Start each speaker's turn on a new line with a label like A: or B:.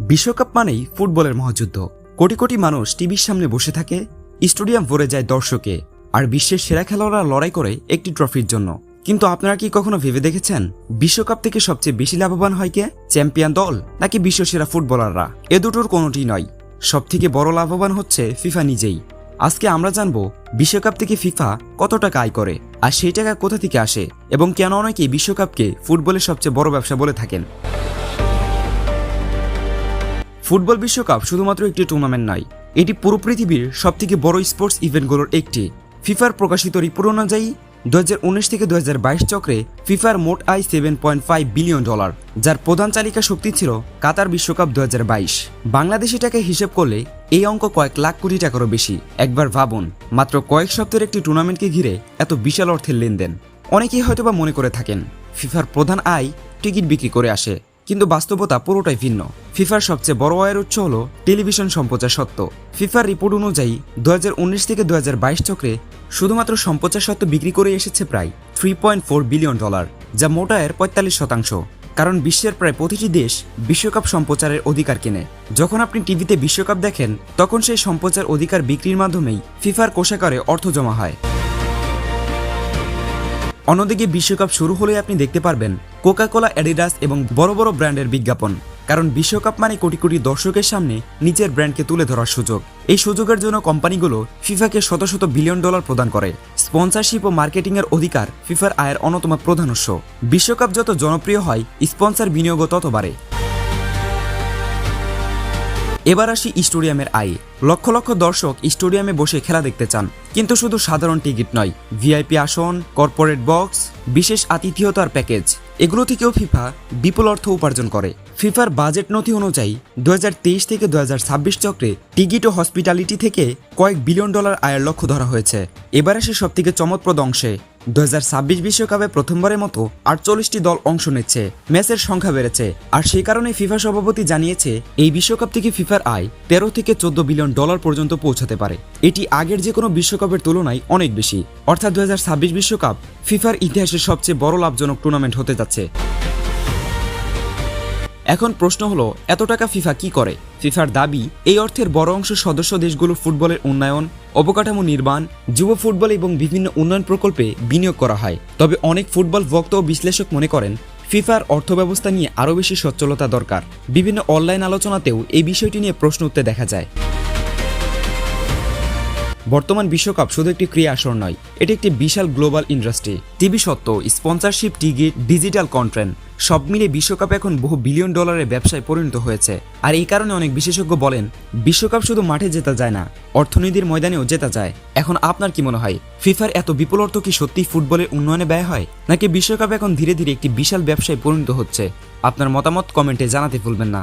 A: বিশ্বকাপ মানেই ফুটবলের মহাযুদ্ধ। কোটি কোটি মানুষ টিভির সামনে বসে থাকে, স্টেডিয়াম ভরে যায় দর্শকে, আর বিশ্বের সেরা খেলোয়াড়রা লড়াই করে একটি ট্রফির জন্য। কিন্তু আপনারা কি কখনো ভেবে দেখেছেন বিশ্বকাপ থেকে সবচেয়ে বেশি লাভবান হয় কে? চ্যাম্পিয়ন দল নাকি বিশ্বসেরা ফুটবলাররা? এ দুটোর কোনোটি নয়। সবথেকে বড় লাভবান হচ্ছে ফিফা নিজেই। আজকে আমরা জানবো বিশ্বকাপ থেকে ফিফা কত টাকা আয় করে, আর সেই টাকা কোথা থেকে আসে, এবং কেন অনেকেই বিশ্বকাপকে ফুটবলের সবচেয়ে বড় ব্যবসা বলে থাকেন। ফুটবল বিশ্বকাপ শুধুমাত্র একটি টুর্নামেন্ট নয়, এটি পুরো পৃথিবীর সবথেকে বড় স্পোর্টস ইভেন্টগুলোর একটি। ফিফার প্রকাশিত রিপোর্ট অনুযায়ী 2019 থেকে 2022 চক্রে ফিফার মোট আয় $7.5 বিলিয়ন, যার প্রধান চালিকা শক্তি ছিল কাতার বিশ্বকাপ 2022। বাংলাদেশি টাকায় হিসেব করলে এই অঙ্ক কয়েক লাখ কোটি টাকারও বেশি। একবার ভাবুন, মাত্র কয়েক সপ্তাহের একটি টুর্নামেন্টকে ঘিরে এত বিশাল অর্থের লেনদেন। অনেকেই হয়তোবা মনে করে থাকেন ফিফার প্রধান আয় টিকিট বিক্রি করে আসে, কিন্তু বাস্তবতা পুরোটাই ভিন্ন। ফিফার সবচেয়ে বড় আয়ের উৎস হল টেলিভিশন সম্প্রচার সত্ত্ব। ফিফার রিপোর্ট অনুযায়ী 2019 থেকে 2022 চক্রে শুধুমাত্র সম্প্রচার সত্ত্ব বিক্রি করে এসেছে প্রায় $3.4 বিলিয়ন, যা মোট আয়ের 45%। কারণ বিশ্বের প্রায় প্রতিটি দেশ বিশ্বকাপ সম্প্রচারের অধিকার কেনে। যখন আপনি টিভিতে বিশ্বকাপ দেখেন, তখন সেই সম্প্রচার অধিকার বিক্রির মাধ্যমেই ফিফার কোষাগারে অর্থ জমা হয়। অন্যদিকে বিশ্বকাপ শুরু হলেই আপনি দেখতে পারবেন কোকা-কোলা, অ্যাডিডাস এবং বড় বড় ব্র্যান্ডের বিজ্ঞাপন। কারণ বিশ্বকাপ মানে কোটি কোটি দর্শকের সামনে নিজের ব্র্যান্ডকে তুলে ধরার সুযোগ। এই সুযোগের জন্য কোম্পানিগুলো ফিফাকে শত শত বিলিয়ন ডলার প্রদান করে। স্পন্সরশিপ ও মার্কেটিংয়ের অধিকার ফিফার আয়ের অন্যতম প্রধান উৎস। বিশ্বকাপ যত জনপ্রিয় হয়, স্পন্সর বিনিয়োগও তত বাড়ে। এবার আসি স্টেডিয়ামের আয়ে। লক্ষ লক্ষ দর্শক স্টেডিয়ামে বসে খেলা দেখতে চান, কিন্তু শুধু সাধারণ টিকিট নয়, ভিআইপি আসন, কর্পোরেট বক্স, বিশেষ আতিথেয়তার প্যাকেজ, এগুলো থেকেও ফিফা বিপুল অর্থ উপার্জন করে। ফিফার বাজেট নথি অনুযায়ী 2023 থেকে 2026 চক্রে টিকিট ও হসপিটালিটি থেকে কয়েক বিলিয়ন ডলার আয়ের লক্ষ্য ধরা হয়েছে। এবার আসে সবথেকে চমকপ্রদ অংশে। 2026 বিশ্বকাপে প্রথমবারের মতো 48টি দল অংশ নিচ্ছে। ম্যাচের সংখ্যা বেড়েছে, আর সেই কারণে ফিফা সভাপতি জানিয়েছে এই বিশ্বকাপ থেকে ফিফার আয় 13 থেকে 14 বিলিয়ন ডলার পর্যন্ত পৌঁছাতে পারে। এটি আগের যে কোনো বিশ্বকাপের তুলনায় অনেক বেশি। অর্থাৎ 2026 বিশ্বকাপ ফিফার ইতিহাসের সবচেয়ে বড় লাভজনক টুর্নামেন্ট হতে যাচ্ছে। এখন প্রশ্ন হলো, এত টাকা ফিফা কি করে? ফিফার দাবি, এই অর্থের বড় অংশ সদস্য দেশগুলোর ফুটবলের উন্নয়ন, অবকাঠামো নির্মাণ, যুব ফুটবল এবং বিভিন্ন উন্নয়ন প্রকল্পে বিনিয়োগ করা হয়। তবে অনেক ফুটবল ভক্ত ও বিশ্লেষক মনে করেন ফিফার অর্থব্যবস্থা নিয়ে আরও বেশি সচ্ছলতা দরকার। বিভিন্ন অনলাইন আলোচনাতেও এই বিষয়টি নিয়ে প্রশ্ন উঠতে দেখা যায়। বর্তমান বিশ্বকাপ শুধু একটি ক্রীড়া আসর নয়, এটি একটি বিশাল গ্লোবাল ইন্ডাস্ট্রি। টিভি সত্ত্ব, স্পন্সরশিপ, টিকিট, ডিজিটাল কন্টেন্ট, সব মিলে বিশ্বকাপ এখন বহু বিলিয়ন ডলারের ব্যবসায় পরিণত হয়েছে। আর এই কারণে অনেক বিশেষজ্ঞ বলেন বিশ্বকাপ শুধু মাঠে জেতা যায় না, অর্থনীতির ময়দানেও জেতা যায়। এখন আপনার কি মনে হয়, ফিফার এত বিপুল অর্থ কি সত্যি ফুটবলের উন্নয়নে ব্যয় হয়, নাকি বিশ্বকাপ এখন ধীরে ধীরে একটি বিশাল ব্যবসায় পরিণত হচ্ছে? আপনার মতামত কমেন্টে জানাতে ভুলবেন না।